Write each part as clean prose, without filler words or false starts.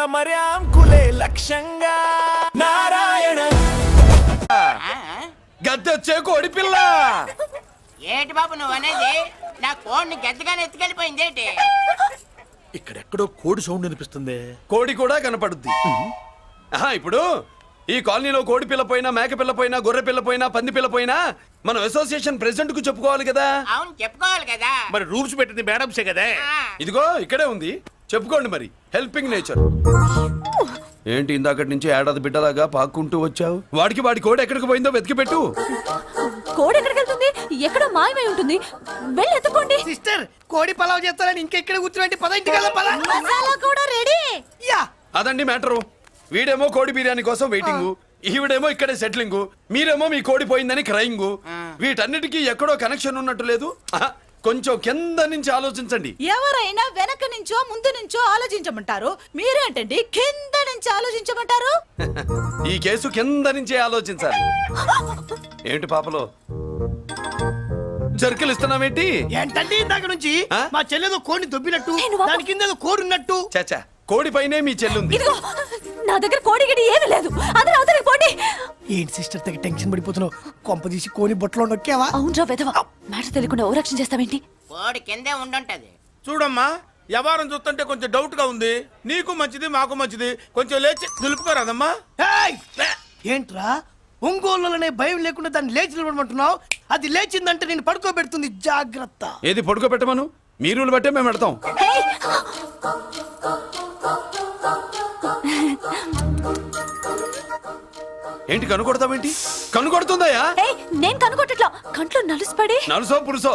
తమర్యాంకులే లక్ష్యంగా నారాయణ గద్దెచ్చే కోడి పిల్ల. ఏటి బాబు నువ్వు అనేది? నా కోడిని గద్దగానే ఎత్తుకెళ్ళిపోయింది ఏంటి? ఇక్కడెక్కడో కోడి సౌండ్ అనిపిస్తుంది. కోడి కూడా కనపడుద్ది. ఇప్పుడు ఈ కాలనీలో కోడి పిల్ల పోయినా, మేక పిల్ల పోయినా, గొర్రె పిల్ల పోయినా, పంది పిల్ల పోయినా మనం అసోసియేషన్ ప్రెసిడెంట్ కు చెప్పుకోవాలి కదా. అవును చెప్పుకోవాలి కదా. మరి రూల్స్ పెట్టింది మేడంసే కదా. ఇదిగో ఇక్కడే ఉంది, చెప్పుకోండి మరి. Helping nature. ఏంటి ఇందాకటి నుంచి ఏడాది బిడ్డలాగా పాక్కుంటూ వచ్చావు? వాడి కోడి ఎక్కడికి పోయిందో వెతికి పెట్టు. కోడి ఎక్కడికి వెళ్తుంది? ఎక్కడో మాయమై ఉంటుంది. వెళ్ళి ఎత్తుకోండి. సిస్టర్, కోడి పలావ్ చేస్తారని ఇంకెక్కడ కూర్చుని పద ఇంటికి మసాలా కూడా రెడీ. యా అదండి మ్యాటరు. వీడేమో కోడి బిర్యానీ కోసం వెయిటింగ్, ఈవిడేమో ఇక్కడే సెటిలింగ్, మీరేమో మీ కోడి పోయిందని క్రయింగ్. వీటన్నిటికీ ఎక్కడో కనెక్షన్ ఉన్నట్టు లేదు. కొంచెం కింద నుంచి ఆలోచించండి. ఎవరైనా వెనక నుంచో ముందు నుంచో ఆలోచించమంటారు, మీరేంటండి కింద నుంచి ఆలోచించమంటారు? ఈ కేసు కింద నుంచే ఆలోచించాలి. ఏంటి పాపలో జర్కలు ఇస్తున్నావేంటి? ఏంటంటే ఇందాక నుంచి మా చెల్లెదో కోడిని దొబ్బినట్టు, దాని కింద కోడి ఉన్నట్టు. చచ్చా, కోడి పైనే మీ చెల్లుంది. ఇదిగో నా దగ్గర కోడి గిడి ఏమీ లేదు. అందరూ అవతలికి పోండి. ఏంటి సిస్టర్ తెగ టెన్షన్ పడిపోతున్నావు? కొంప తీసి కోని బొట్టలో నొక్కావా? అవునరా వెధవ, మ్యాటర్ తెలియకుండా ఓ రక్షణ చేస్తావేంటి? కోడి కిందే ఉండుంటది. చూడమ్మా, వ్యవహారం చూస్తుంటే కొంచెం డౌట్ గా ఉంది. నీకు మంచిది, మాకు మంచిది. కొంచెం లేచి నిలుపుకోరాదమ్మా. ఏంట్రా ఒంగోలులోనే భయం లేకుండా దాన్ని లేచి నిలబడమంటున్నావు? అది లేచిందంటే నేను పడుకోబెడుతుంది, జాగ్రత్త. ఏది పడుకోబెట్టమను? మీరు బట్టే మేము పెడతాం. ఏంటి కనుకొడతావేంటి? కనుకొడుతుందయ్యా? నేను కనుకొట్టట్లా, కంట్లో నలుసుపడి. నలుసో పురుసో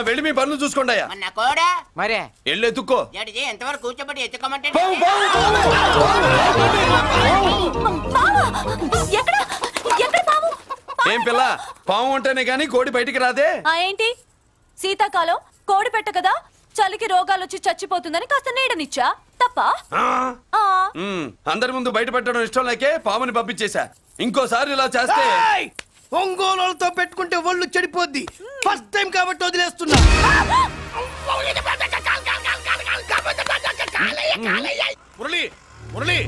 వెళ్ళి మీ పనులు చూసుకోండి అయ్యా. మన కోడా మరే వెళ్ళి ఎత్తుక్కో. జడిజీ ఎంతవరకు కూర్చోబెట్టి ఎత్తుకోమంటే ఎక్కడ ఎక్కడ పాము? ఏం పిల్ల, పాము ఉంటేనే గాని కోడి బయటికి రాదే. ఏంటి శీతాకాలం కోడి పెట్ట కదా, చలికి రోగాలు వచ్చి చచ్చిపోతుందని కాస్త నీడనిచ్చా తప్ప? అందరి ముందు బయట పెట్టడం ఇష్టం లేకే పాముని పంపించేశా. ఇంకోసారి ఇలా చేస్తే ఒంగోలుతో పెట్టుకుంటే ఒళ్ళు చెడిపోద్ది. ఫస్ట్ టైం కాబట్టి వదిలేస్తున్నా. మురళి మురళి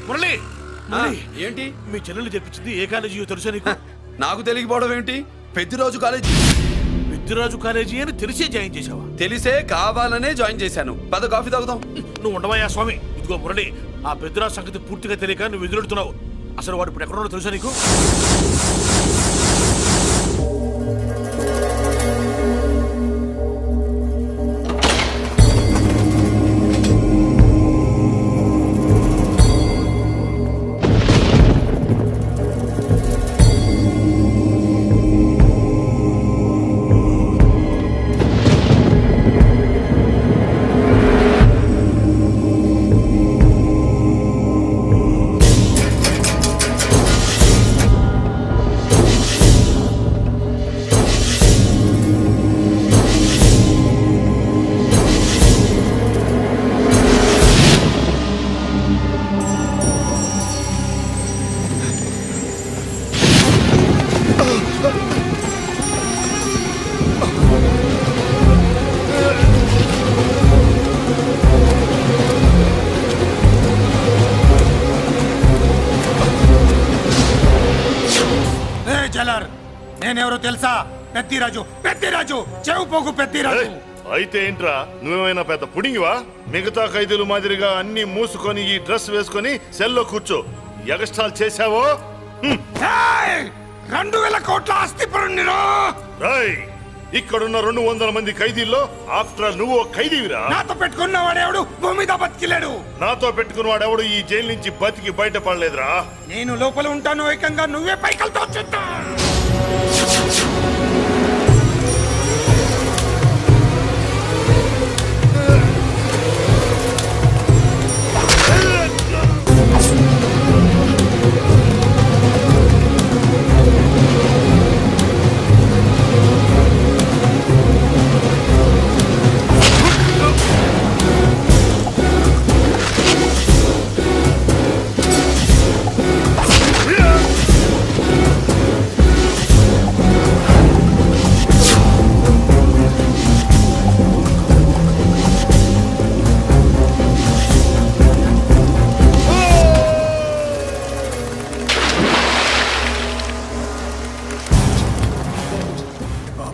మురళి ఏంటి మీ చెల్లెలు చెప్పించింది ఏ కాలేజీ తెలుసా నీకు? నాకు తెలియకపోవడం ఏంటి? పెద్దిరాజు కాలేజీ. పెద్దిరాజు కాలేజీ అని తెలిసే జాయిన్ చేసావా? తెలిసే కావాలనే జాయిన్ చేశాను. పద కాఫీ తాగుదాం. నువ్వు ఉండవయ్యా స్వామి. ఇదిగో మురళి, ఆ పెద్దిరాజు సంగతి పూర్తిగా తెలియక నువ్వు ఎదురెడుతున్నావు. అసలు వాడు ఇప్పుడు ఎక్కడున్నాడో తెలుసా నీకు? నేనెవరో తెలుసా? పెద్దిరాజు, పెద్దిరాజు, చెవు పోగు పెద్దిరాజు. అయితే ఏంట్రా, నువ్వేమైనా పెద్ద పుడింగివా? మిగతా ఖైదీలు మాదిరిగా అన్ని మూసుకొని ఈ డ్రెస్ వేసుకొని సెల్లో కూర్చో. ఎగస్ట్రాల్ చేశావో 2000 కోట్ల ఆస్తిపరుణ్ణిరా. ఇక్కడున్న 200 మంది ఖైదీల్లో ఆఫ్టర్ నువ్వు ఖైదీవిరా. నాతో పెట్టుకున్నవాడెవడు భూమి మీద బతికిలేడు. నాతో పెట్టుకున్నవాడెవడు ఈ జైలు నుంచి బతికి బయటపడలేదురా. నేను లోపల ఉంటాను, ఏకంగా నువ్వే పైకలతో చూస్తా.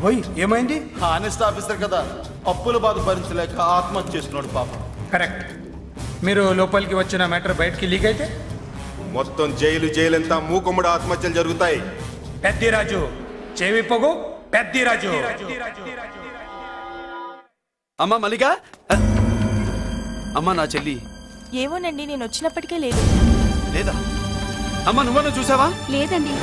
ఓయ్ ఏమైంది? హానెస్ట్ ఆఫీసర్ కదా, అప్పుల బాధ భరించలేక ఆత్మహత్య చేసుకున్నాడు పాపం. కరెక్ట్. మీరు లోపలికి వచ్చిన మ్యాటర్ బయటికి లీక్ అయితే మొత్తం జైలంతా మూకుమ్మడి ఆత్మహత్యలు జరుగుతాయి. పెద్దిరాజు చెవి పొగు పెద్దిరాజు. అమ్మా మల్లిక, అమ్మా నా చెల్లి ఏమోనండి, నేను వచ్చినప్పటికే లేదు. లేదా? అమ్మా నువ్వన్నా చూసావా? లేదండి.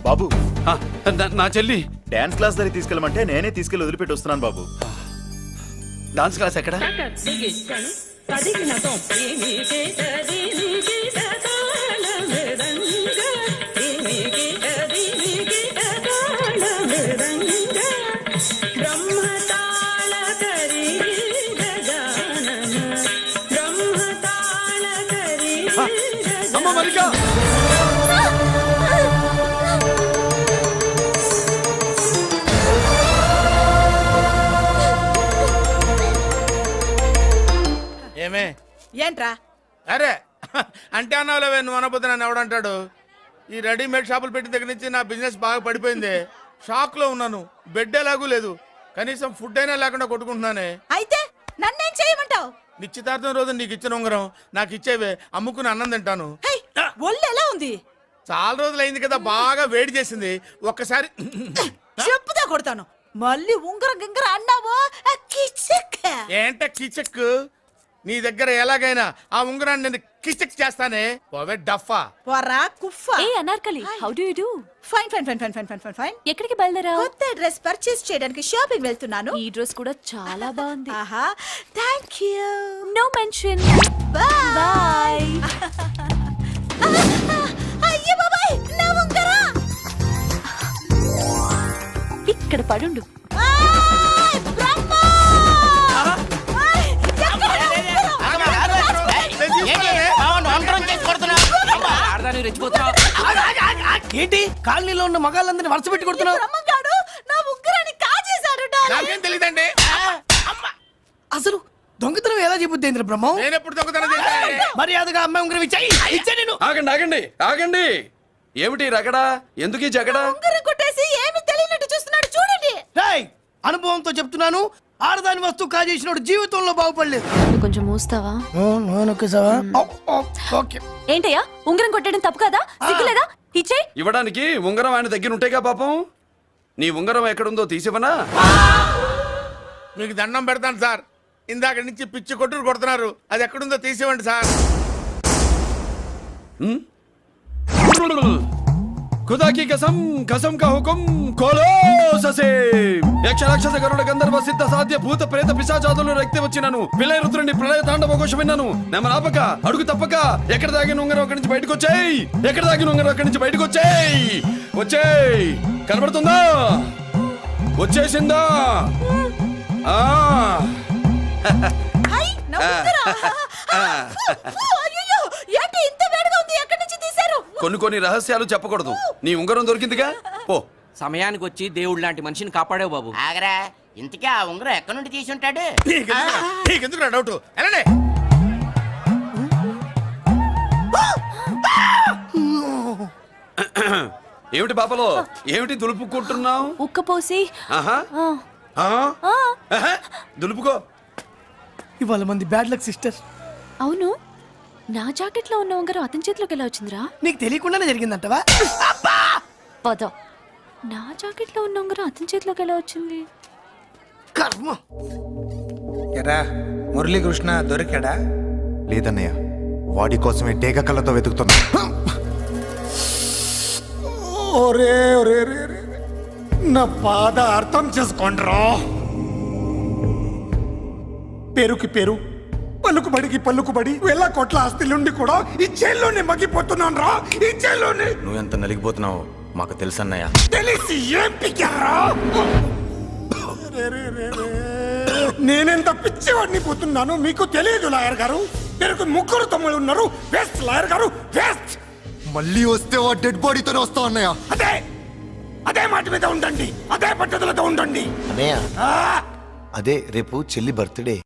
బాబు, ఆ, నా చెల్లి డాన్స్ క్లాస్ దగ్గర తీసుకెళ్ళమంటే నేనే తీసుకెళ్ళి వదిలిపెట్టి వస్తున్నాను బాబు. డాన్స్ క్లాస్ ఎక్కడ? అమ్మ మల్లిక, ఏమే ఏంట్రా? అరే అంటే అన్నావులేవే, నువ్వు అనబోతే నన్ను ఎవడంటాడు. ఈ రెడీమేడ్ షాపులు పెట్టిన దగ్గర నుంచి నా బిజినెస్ బాగా పడిపోయింది. షాక్ లో ఉన్నాను. బెడ్ ఎలాగూ లేదు, కనీసం ఫుడ్ అయినా లేకుండా కొట్టుకుంటున్నానే. అయితే నన్నేం చేయమంటావు? నిశ్చితార్థం రోజు నీకు ఇచ్చిన ఉంగరం నాకు ఇచ్చేవే, అమ్ముకుని అన్నం తింటాను. ఒళ్ళు ఎలా ఉంది? చాలా రోజులు అయింది కదా, బాగా వేడి చేసింది. ఒక్కసారి చెప్పుదా కొడతాను. మళ్ళీ ఉంగరం గింగర అన్నావో ఏంట కిచక్. నీ దగ్గర ఎలాగైనా ఆ ఉంగరాన్ని నేను కిచక్ చేస్తానే. పోవే డఫా. పోరా కుఫా. ఏ Anarkali, how do you do? Fine fine fine fine fine fine fine fine. ఎక్కడికి బయలుదేరావు? కొత్త డ్రెస్ పర్చేస్ చేయడానికి షాపింగ్ వెళ్తున్నాను. ఈ డ్రెస్ కూడా చాలా బాగుంది. ఆహా, thank you. No mention. Bye. Bye. అయ్యో బాబాయ్, నా ఉంగరా ఇక్కడ పడుండు. ఆయ్, బ్రహ్మ! ఆయ్, ఎక్కడ నా ఉంగరం? ఏంటి కాలనీలో ఉన్న మగాళ్ళందరినీ వరుస పెట్టి కొడుతున్నావు? బ్రహ్మంగాడు నా ఉంగరాన్ని కాజేశాడు. నాకేం తెలియదండి. అసలు దొంగతనం ఎలా చెబుద్ది బ్రహ్మం? నేను ఎప్పుడు దొంగతనం చేశాను? మర్యాదగా అమ్మాయి ఉంగరం ఇచ్చాయి. ఇచ్చా నేను. ఆగండి ఆగండి ఆగండి. ఏమిటి రగడా? ఎందుకు ఈ జగడా? ఉంగరం కొట్టేసి ఏమీ తెలియనట్టు చూస్తున్నాడు, చూడండి. రేయ్, అనుభవంతో చెప్తున్నాను, ఆడదాని వస్తువు కాజేసినోడు జీవితంలో బాగుపడలేదు. కొంచెం మూస్తావా? ఓకే. ఏంటయ్యా, ఉంగరం కొట్టడం తప్పు కదా? సిగ్గులేదా? ఇచ్చే. ఇవ్వడానికి ఉంగరం ఆయన దగ్గర ఉంటాయిగా పాపం. నీ ఉంగరం ఎక్కడుందో తీసివనా? మీకు దండం పెడతాను సార్, ఇందాక నుంచి పిచ్చి కొట్టుడు కొడుతున్నారు. అది ఎక్కడుందో తీసివ్వండి సార్. खुदा की कसम, कसम का हुकुम खोलो ससे. యక్ష రాక్షస గరుడ గంధర్వ సిద్ధ సాధ్య భూత ప్రేత పిశాచాదులు రక్తి వచ్చినాను. విలయ రుద్రుని ప్రళయ తాండవ ఘోష విన్నాను. నెమలాపక అడుగు తప్పక ఎక్కడ దాగిన ఉంగరం అక్కడి నుంచి బయటకు వచ్చేయ్. ఎక్కడ దాగిన ఉంగరం అక్కడి నుంచి బయటకు వచ్చేయ్. వచ్చేయ్. కనబడుతుందా? వచ్చేసిందా? ఆ హై, నా ఉంగరం. అయ్యో, ఏంటి ఇంత వేడిగా ఉంది? ఎక్కడి నుంచి తీశారు? కొన్ని రహస్యాలు చెప్పకూడదు. నీ ఉంగరం దొరికిందిగా, పో. సమయానికి వచ్చి దేవుడు లాంటి మనిషిని కాపాడావు బాబు. ఆగరా, ఇంతకీ ఆ ఉంగరం ఎక్కడి నుండి తీసి ఉంటాడు? నీకెందుకు డౌట్? వెళ్ళండి. ఏమిటి పాపలో, ఏమిటి దులుపుకుంటున్నావు? ఉక్కపోసి. ఆహా. ఆహా. దులుపుకో. ఇవాళ మంది బ్యాడ్ లక్ సిస్టర్. అవును, నా జాకెట్ లో ఉన్న ఉంగరం అతని చేతిలోకి ఎలా వచ్చిందిరా? నీకు తెలియకుండానే జరిగిందంటవా? పద. నా జాకెట్ లో ఉన్న ఉంగరం అతని చేతిలోకి ఎలా వచ్చింది? కర్మ. ఎరా మురళీకృష్ణ దొరికాడా? లేదన్నయ్య, వాడి కోసమే డేగ కళ్ళతో వెతుకుతున్నా. ఒరే ఒరే రే రే. నా బాధ అర్థం చేసుకోండిరా. పేరుకి పేరు, పలుకుబడికి పలుకుబడి వేల కోట్ల ఆస్తిలుండి కూడా ఈ జైల్లోనే మగ్గిపోతున్నాను రా. ఈ జైల్లోనే. నువ్వెంత నలిగిపోతున్నావు మాకు తెలుసన్నయ్య. తెలిసి ఏం పిక్కారా? నేనెంత పిచ్చివాడిని పోతున్నాను మీకు తెలియదు లాయర్ గారు. పేరుకు ముగ్గురు తమ్ముళ్ళు ఉన్నారు. వేస్ట్ లాయర్ గారు, వేస్ట్. మళ్ళీ వస్తే ఆ డెడ్ బాడీతోనే వస్తావు అన్నయ్య. అదే మాట మీద ఉండండి, అదే పద్ధతులతో ఉండండి. అన్నయ్య, అదే రేపు చెల్లి బర్త్డే.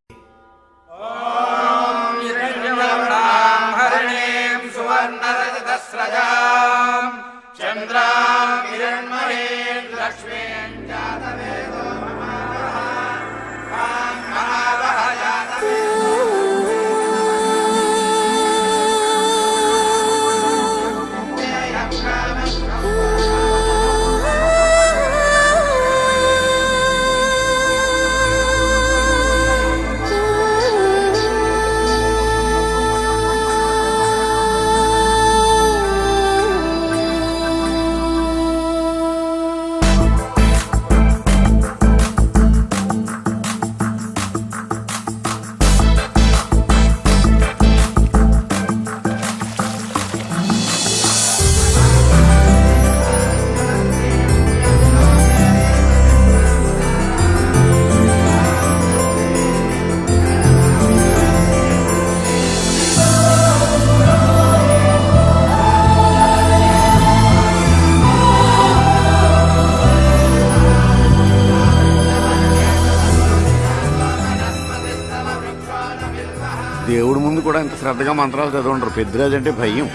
ముందు కూడా ఇంత శ్రద్ధగా మంత్రాలు చదవంటారు. పెద్దరాజు అంటే భయం.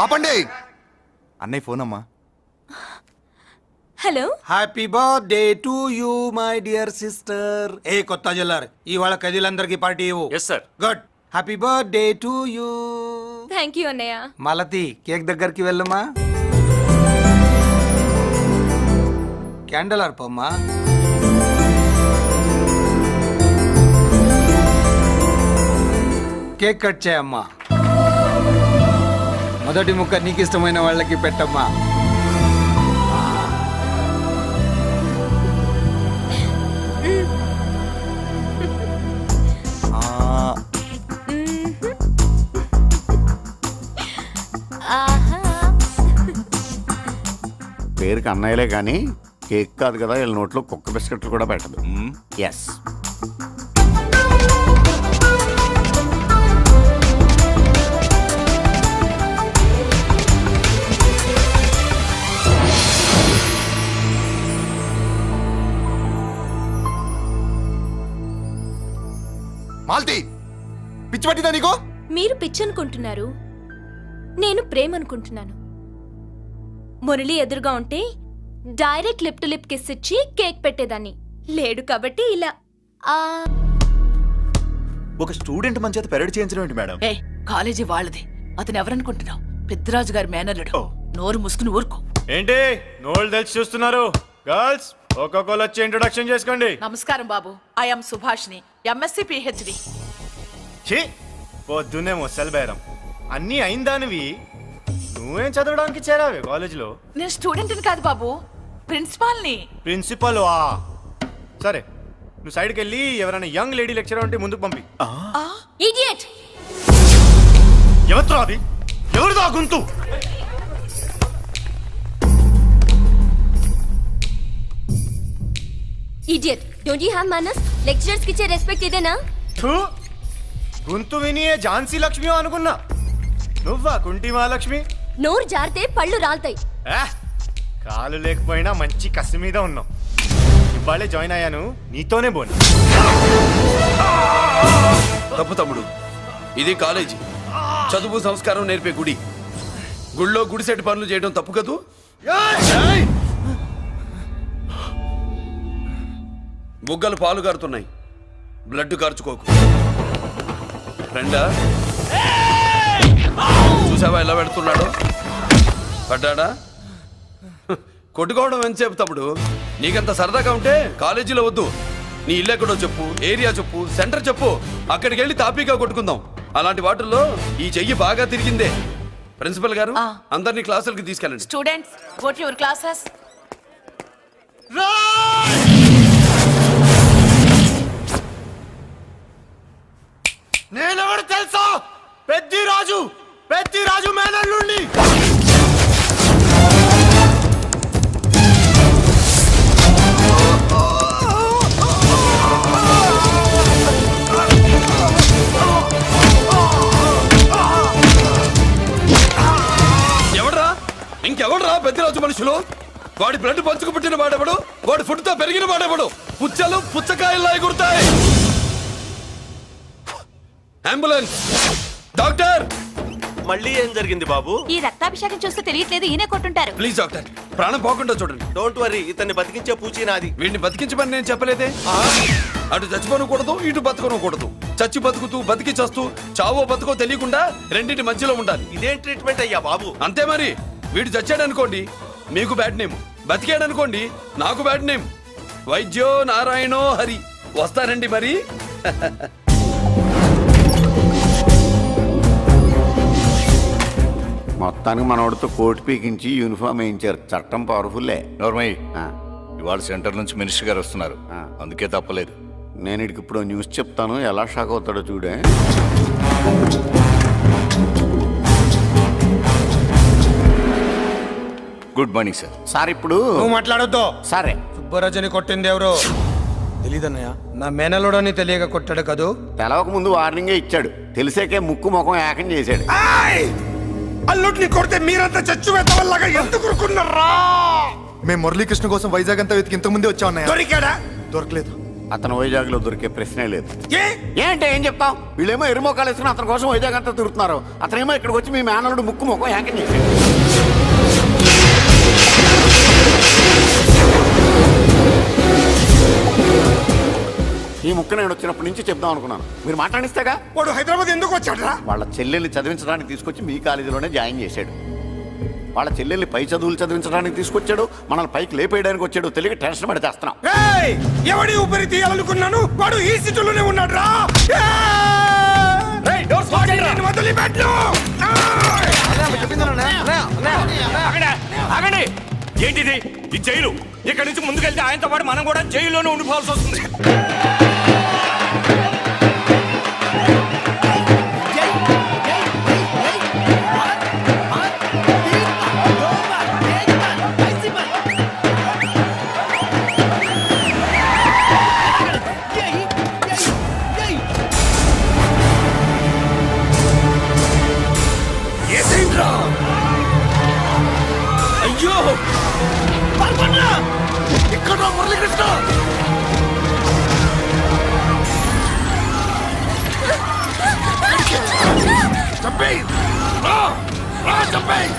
ఆపండి. అన్నయ్య ఫోన్ అమ్మా. Hello. Happy birthday to you my dear sister. ఏ కొత్త జిల్లార్ ఇవాళ కదిలందరికీ పార్టీ ఇవ్వు. Yes sir. Good. Happy birthday to you. Thank you అన్నయ్య. మలతి కేక్ దగ్గరికి వెళ్ళమ్మా. క్యాండల్ అర్పమ్మా. కేక్ కట్ చేయమ్మా. మొదటి ముక్క నీకు ఇష్టమైన వాళ్ళకి పెట్టమ్మా. ఆహా. పేరుకి అన్నయ్యలే కానీ కేక్ కాదు కదా, వీళ్ళ నోట్లో కుక్క బిస్కెట్లు కూడా పెట్టదు. ఎస్. మాల్తి, పిచ్చి పట్టిందా నీకు? మీరు పిచ్చి అనుకుంటున్నారు, నేను ప్రేమ అనుకుంటున్నాను. మురళి ఎదురుగా ఉంటే direct lip to lip kiss ఇచ్చి కేక్ పెట్టేదాన్ని. లేడు కాబట్టి ఇలా. ఒక స్టూడెంట్ మన చేత పెరడ్ చేయించడం ఏంటి మేడం? ఏ కాలేజీ వాళ్ళది, అతను ఎవరనుకుంటున్నావు? పెద్దరాజు గారి మేనల్లుడు. నోరు ముసుకుని ఊరుకో. ఏంటి నోళ్ళు తెలిసి చూస్తున్నారు? గర్ల్స్ ఒక్కొక్కరు వచ్చి ఇంట్రొడక్షన్ చేసుకోండి. నమస్కారం బాబు, ఐఎమ్ సుభాష్ని, ఎంఎస్సి పిహెచ్డి. ఛీ, పొద్దున్నే మొసలు బేరం అన్నీ అయిందానివి. నువ్వేం చదవడానికి చేరావే కాలేజీలో? నేను స్టూడెంట్ని కాదు బాబు, ప్రిన్సిపాల్ని. ప్రిన్సిపల్ వా? సరే, నువ్వు సైడ్కి వెళ్ళి ఎవరైనా యంగ్ లేడీ లెక్చరర్ ఉంటే ముందుకు పంపి. ఇడియట్. ఎవరితో అది? ఎవరిదో ఆ గొంతు? ఇడియట్. డోంట్ యు హావ్ మనస్? లెక్చరర్స్ కి ఇచ్చే రెస్పెక్ట్ ఇదేనా? థూ, గొంతు విని ఏ ఝాన్సీ లక్ష్మి అనుకున్నా. నువ్వా కుంటి మహాలక్ష్మి? నోరు జారితే పళ్ళు రాల్తాయి. కాలు లేకపోయినా మంచి కసి మీద ఉన్నావు. ఇవాళే జాయిన్ అయ్యాను, నీతోనే బోను. తప్పు తమ్ముడు, ఇది కాలేజీ, చదువు సంస్కారం నేర్పే గుడి. గుళ్ళో గుడిసెట్టి పనులు చేయడం తప్పు కదూ? బుగ్గలు పాలు కారుతున్నాయి, బ్లడ్ కార్చుకోకు. ఫ్రెండా, చూసావా ఎలా పెడుతున్నాడు? పడ్డాడా? కొట్టుకోవడం ఎంతసేపు తమ్ముడు? నీకంత సరదాగా ఉంటే కాలేజీలో వద్దు. నీ ఇల్లు ఎక్కడో చెప్పు, ఏరియా చెప్పు, సెంటర్ చెప్పు, అక్కడికి వెళ్ళి తాపీగా కొట్టుకుందాం. అలాంటి వాటిల్లో ఈ చెయ్యి బాగా తిరిగిందే. ప్రిన్సిపల్ గారు, అందరినీ క్లాసులకి తీసుకెళ్ళండి. Students, go to your classes. నేనెవరు తెలుసా? పెద్దిరాజు, పెద్దిరాజు మేనల్లుండి. ఎవడ్రా? ఇంకెవడ్రా పెద్దిరాజు మనుషులు? వాడి బ్లడ్ పంచుకు పుట్టిన వాడెవడు? వాడి ఫుడ్తో పెరిగిన వాడెవడు? పుచ్చలు పుచ్చకాయల్లా ఎగురుతాయి. Ambulance, doctor. మళ్ళీ ఏం జరిగింది బాబు? ఈ రక్తాభిషేకం చూస్తే తెలియట్లేదు, ఈయనే కొట్టుంటారు. ప్లీజ్ డాక్టర్, ప్రాణం పోకుండా చూడండి. డోంట్ వరీ, ఇతన్ని బతికించే పూచి నాది. వీడిని బతికించమని నేను చెప్పలేదే. అటు చచ్చిపోనకూడదు, ఇటు బతకనకూడదు. చచ్చి బతుకుతూ, బతికి చస్తూ, చావో బతుకో తెలియకుండా రెండింటి మధ్యలో ఉండాలి. ఇదేం ట్రీట్మెంట్ అయ్యా బాబు? అంతే మరి. వీడు చచ్చాడనుకోండి, మీకు బ్యాడ్ నేమ్. బతికాడనుకోండి, నాకు బ్యాడ్ నేమ్. వైద్యో నారాయణో హరి. వస్తానండి మరి. మొత్తానికి మనోడితో కోట్ పీకించి యూనిఫామ్ వేయించారు. చట్టం పవర్ఫుల్లే. నోర్మయ్య, ఇవాళ సెంటర్ నుంచి మినిస్టర్ గారు వస్తున్నారు, అందుకే తప్పలేదు. నేను ఇడికి ఇప్పుడు న్యూస్ చెప్తాను, ఎలా షాక్ అవుతాడో చూడే. Good morning sir. సార్ ఇప్పుడు నువ్వు మాట్లాడొద్దు. సరే, సుబ్బరాజుని కొట్టింది ఎవరు? తెలీదన్నయ్య. నా మేనలోడని తెలియక కొట్టాడు కదూ. తెలవక ముందు వార్నింగే ఇచ్చాడు, తెలిసాకే ముక్కు ముఖం ఏకం చేశాడు. అల్లుడిని కొడితే మీరంతా చచ్చు వెతవల్లాగా ఎందుకు ఊరుకున్నారా? మేము మురళీకృష్ణ కోసం వైజాగ్ అంతా వెతికి ఇంతకు ముందే వచ్చా ఉన్నాయా? దొరికాడా? దొరకలేదు. అతను వైజాగ్లో దొరికే ప్రశ్నే లేదు. ఏ ఏంటే ఏం చెప్తాం? వీళ్ళేమో ఎరుమోకాలు వేసుకుని అతని కోసం వైజాగ్ అంతా తిరుగుతున్నారు. అతనేమో ఇక్కడికి వచ్చి మీ మేనలుడు ముక్కు ముఖం హ్యాంకింగ్ చేశాడు. ఈ ముక్క నేను వచ్చినప్పటి నుంచి చెప్దాం అనుకున్నాను, మీరు మాట్లాడిస్తేగా. వాడు హైదరాబాద్ ఎందుకు వచ్చాడ్రా? వాళ్ళ చెల్లెల్ని చదివించడానికి తీసుకొచ్చి మీ కాలేజీలోనే జాయిన్ చేశాడు. వాళ్ళ చెల్లెల్ని పై చదువులు చదివించడానికి తీసుకొచ్చాడు, మనల్ని పైకి లేపేయడానికి వచ్చాడు. తెలియక టెన్షన్ పడి చేస్తున్నాం. ఏయ్! ఎవడి ఊపిరి తీయాలనుకున్నాను వాడు ఈ సీటులోనే ఉన్నాడ్రా. వాడిని వదిలిపెట్టు. ఆగండి, ఏంటిది? ఈ జైలు. ఇక్కడి నుంచి ముందుకెళ్తే ఆయనతో పాటు మనం కూడా జైల్లోనే ఉండిపోవాల్సి వస్తుంది. అయ్యో ఇక్కడ మురళీకృష్ణ చంపేయ్. చంపేయ్.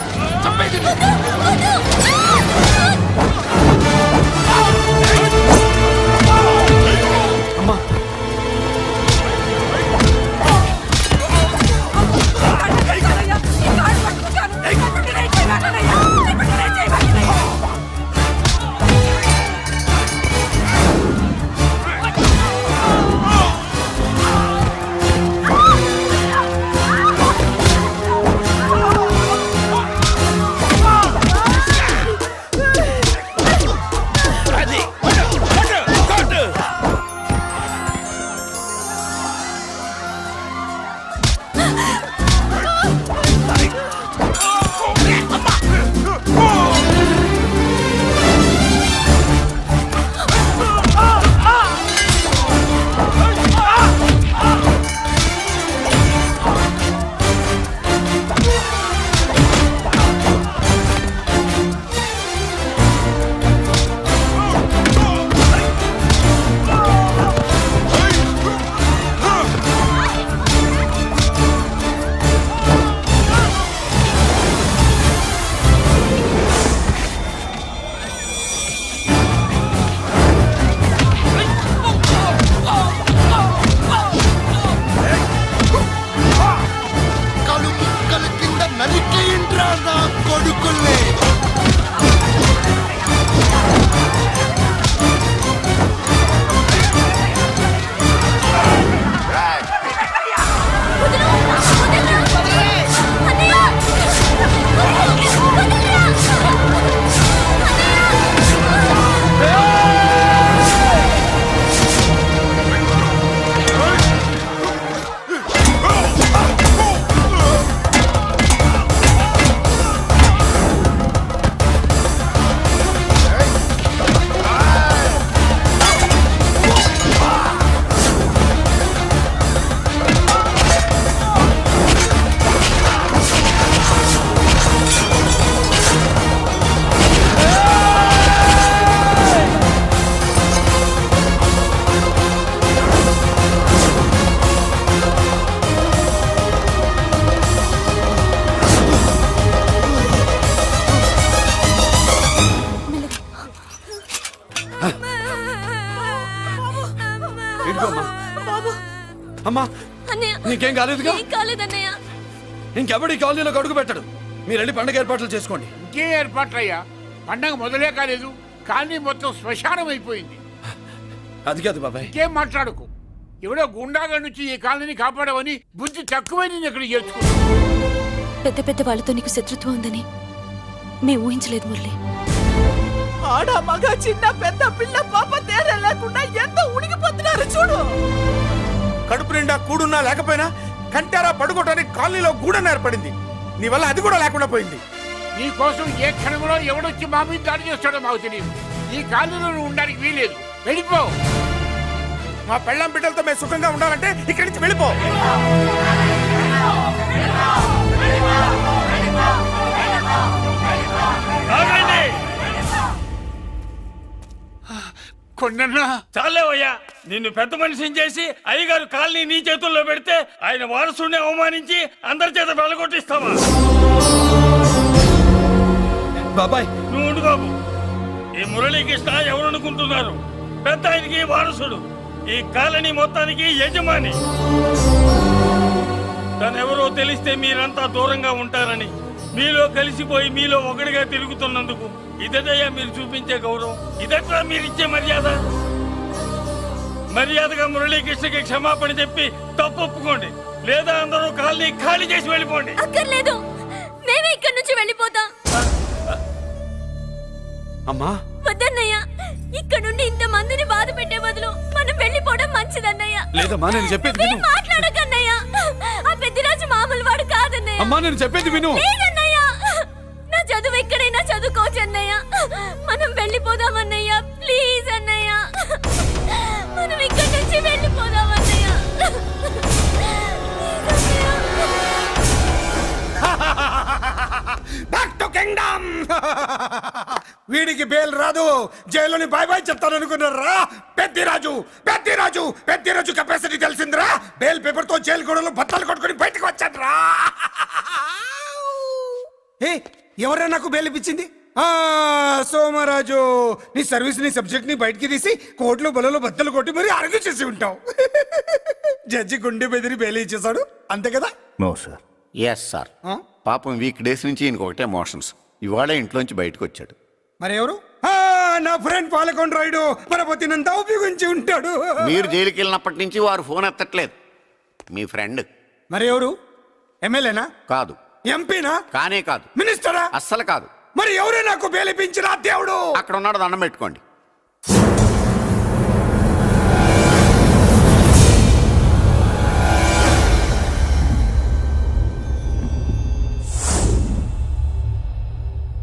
అమ్మా నీకేం కాలేదుగా? కాలేదన్నయ్య. ఇంకెవడి కాలనీలో అడుగు పెట్టడు. మీరు వెళ్ళి పండుగ ఏర్పాట్లు చేసుకోండి. ఇంకే ఏర్పాట్లయ్యా? పండగ మొదలే కాలేదు, కానీ మొత్తం శ్మశానం అయిపోయింది. అది కాదు బాబాయ్. ఇంకేం మాట్లాడుకు. ఎవడో గుండాగా నుంచి ఈ కాలనీని కాపాడవని బుద్ధి తక్కువై నేను ఇక్కడ చేర్చుకున్నా. పెద్ద పెద్ద వాళ్ళతో నీకు శత్రుత్వం ఉందని మేము ఊహించలేదు మురళి. ఆడ మగ చిన్న పెద్ద పిల్ల పాప తేడా లేకుండా ఎంత ఉడికిపోతున్నారు చూడు. కడుపు నిండా కూడున్నా లేకపోయినా కంటారా పడుకోవటానికి కాలనీలో గూడన ఏర్పడింది. నీ వల్ల అది కూడా లేకుండా పోయింది. నీ కోసం ఏ క్షణంలో ఎవడొచ్చి మా మీద దాడి చేస్తాడో మాకు తెలియదు. ఈ కాలనీలో నువ్వు ఉండడానికి వీలేదు. వెళ్ళిపో. మా పెళ్ళాం బిడ్డలతో మేము సుఖంగా ఉండాలంటే ఇక్కడి నుంచి వెళ్ళిపో. కొండన్నా చాలేవయ్యా, నిన్ను పెద్ద మనిషిని చేసి అయ్యగారు కాలనీ నీ చేతుల్లో పెడితే ఆయన వారసుని అవమానించి అందరి చేత వెళ్ళగొట్టిస్తావా? బాబాయ్ నువ్వు ఉండు బాబు. ఈ మురళీకృష్ణ ఎవరనుకుంటున్నారు? పెద్ద ఆయనకి వారసుడు, ఈ కాలనీ మొత్తానికి యజమాని. తనెవరో తెలిస్తే మీరంతా దూరంగా ఉంటారని, మీలో కలిసిపోయి మీలో ఒకటిగా తిరుగుతున్నందుకు ఇదటయ్యా మీరు చూపించే గౌరవం, ఇదట్లా మీరిచ్చే మర్యాద. మర్యాదగా మురళీకృష్ణకి క్షమాపణ చెప్పి తప్పు ఒప్పుకోండి, లేదా అందరూ కాలనీ ఖాళీ చేసి వెళ్ళిపోండి. అక్కర్లేదు, మేమే ఇక్కడి నుంచి వెళ్ళిపోతాం. అమ్మా వద్దన్నయ్య, ఇక్కడ నుండి ఇంత మందిని బాధ పెట్టే బదులు మనం వెళ్ళిపోవడం మంచిదన్నయ్య. లేదమ్మా, నేను చెప్పేది విను. మాట్లాడకన్నయ్య, ఆ పెద్దిరాజు మామూలు వాడు కాదన్నయ్య. అమ్మా నేను చెప్పేది విను. లేదన్నయ్య, నా చదువు ఎక్కడైనా చదువుకోవచ్చు అన్నయ్య. మనం వెళ్ళిపోదామన్నయ్య, ప్లీజ్ అన్నయ్య. మనం ఇక్కడి నుంచి వెళ్ళిపోదామన్నయ్య. Back to kingdom. వీడికి బెయిల్ రాదు, జైల్లోని బాయ్ బాయ్ చెప్తాను అనుకున్నారా? పెద్దిరాజు పెద్దిరాజు పెద్దిరాజు కెపాసిటీ తెలిసిందిరా. బెయిల్ పేపర్ తో జైలు గోడలో బట్టలు కొట్టుకుని బయటకు వచ్చాడ్రా. ఏ ఎవరా నాకు బెయిల్ ఇప్పించింది? సోమరాజు, నీ సర్వీస్ నీ సబ్జెక్ట్ ని బయటికి తీసి కోర్టులో బలలో బద్దలు కొట్టి మరి అరుగు చేసి ఉంటావు. జడ్జి గుండె బెదిరి బెయిల్ ఇచ్చేసాడు, అంతే కదా? No sir. Yes sir. పాపం వీక్ డేస్ నుంచి ఈయనకు ఒకటే మోషన్స్. ఇవాళ ఇంట్లోంచి బయటకు వచ్చాడు. మరి ఎవరు? నా ఫ్రెండ్ పాలకొండ రాయుడు పరపతినంతా ఉపయోగించి ఉంటాడు. మీరు జైలుకి వెళ్ళినప్పటి నుంచి వారు ఫోన్ ఎత్తట్లేదు. మీ ఫ్రెండ్. మరి ఎవరు? ఎమ్మెల్యేనా? కాదు. ఎంపీనా? కానే కాదు. మినిస్టరా? అస్సలు కాదు. మరి ఎవరే నాకు బేలిపించిన దేవుడు? అక్కడ ఉన్నాడు, దండం పెట్టుకోండి.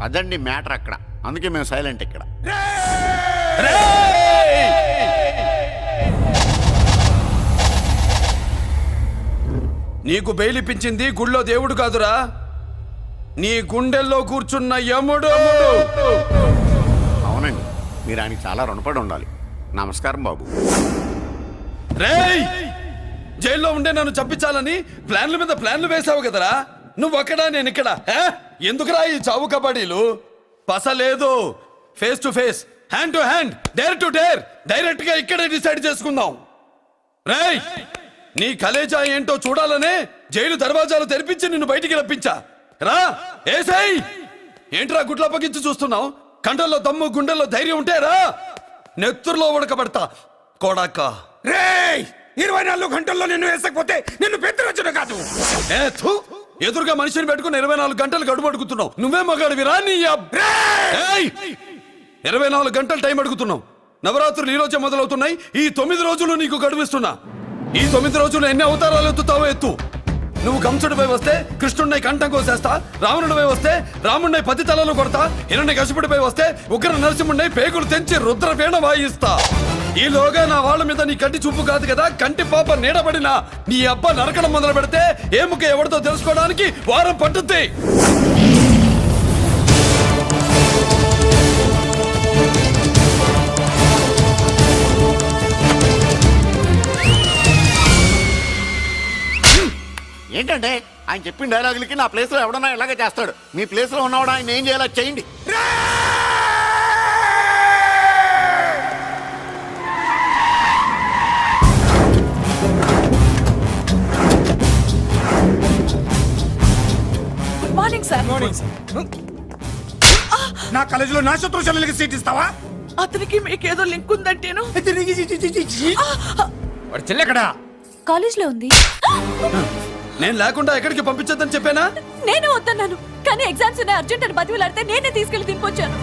అదండి మ్యాటర్ అక్కడ. అందుకే మేము సైలెంట్ ఇక్కడ. నీకు బెయిలిపించింది గుళ్ళో దేవుడు కాదురా, నీ గుండెల్లో కూర్చున్న యముడు. అవునండి, మీరు ఆయనకి చాలా రుణపడి ఉండాలి. నమస్కారం బాబు. రేయ్, జైల్లో ఉండే నన్ను చంపించాలని ప్లాన్ల మీద ప్లాన్లు వేసావు కదరా. నువ్వక్కడా నేను ఇక్కడ. ఎందుకురా ఈ చావు కబడ్డీలు? పస లేదు, face to face, hand to hand, dare to dare, direct గా ఇక్కడే డిసైడ్ చేసుకుందాం. రేయ్, నీ కలేజా ఏంటో చూడాలనే జైలు దర్వాజాలు తెరిపించి నిన్ను బయటికి రప్పించా. రా ఏసై. ఏంట్రా గుడ్లప్పగించి చూస్తున్నావు? కండల్లో దమ్ము, గుండెల్లో ధైర్యం ఉంటే రా, నెత్తురులో ఉడకబడతా కొడాక. రేయ్, 24 గంటల్లో నిన్ను వేసకపోతే నిన్ను పెద్దరొచ్చుడు కాదు. ఎదురుగా మనిషిని పెట్టుకుని 24 గంటలు గడుపు అడుగుతున్నావు. నువ్వే మగాడివిరా? నీ 24 గంటలు టైం అడుగుతున్నావు. నవరాత్రులు ఈ రోజే మొదలవుతున్నాయి. ఈ 9 రోజులు నీకు గడువిస్తున్నా. ఈ 9 రోజులు ఎన్ని అవతారాలు ఎత్తుతావో ఎత్తు. నువ్వు కంసుడిపై వస్తే కృష్ణుడిని కంఠం కోసేస్తా, రావణుడిపై వస్తే రాముడిని 10 తలలు కొడతా, హిరణ్యకశిపుడిపై వస్తే ఉగ్ర నరసింహుడిని పేగులు తెంచి రుద్రపేణ వాయిస్తా. ఈలోగా నా వాళ్ళ మీద నీ కంటి చూపు కాదు కదా, కంటి పాప నీడబడినా నీ అబ్బ నరకడం మొదలు పెడితే ఏముక ఎవరితో తెలుసుకోవడానికి వారం పట్టుద్ది. ఏంటంటే ఆయన చెప్పిన డైలాగులకి నా ప్లేస్ లో ఎవడన్నా ఇలాగే చేస్తాడు. మీ ప్లేస్ లో ఉన్నవాడు ఆయన ఏం చేయాలో చేయండి. Good morning sir. నా కాలేజీలో నా శత్రు చెల్లెలకి సీట్ ఇస్తావా? అతనికి మీకేదో లింక్ ఉందంటేను. వాడు చెల్లెక్కడా? కాలేజ్ లో ఉంది. నేను లేకుండా ఎక్కడికి పంపించొద్దని చెప్పానా? నేను వద్దన్నాను, కానీ ఎగ్జామ్స్ ఉన్నాయి అర్జెంట్ అని బతిలాడితే నేనే తీసుకెళ్లి దింపొచ్చాను.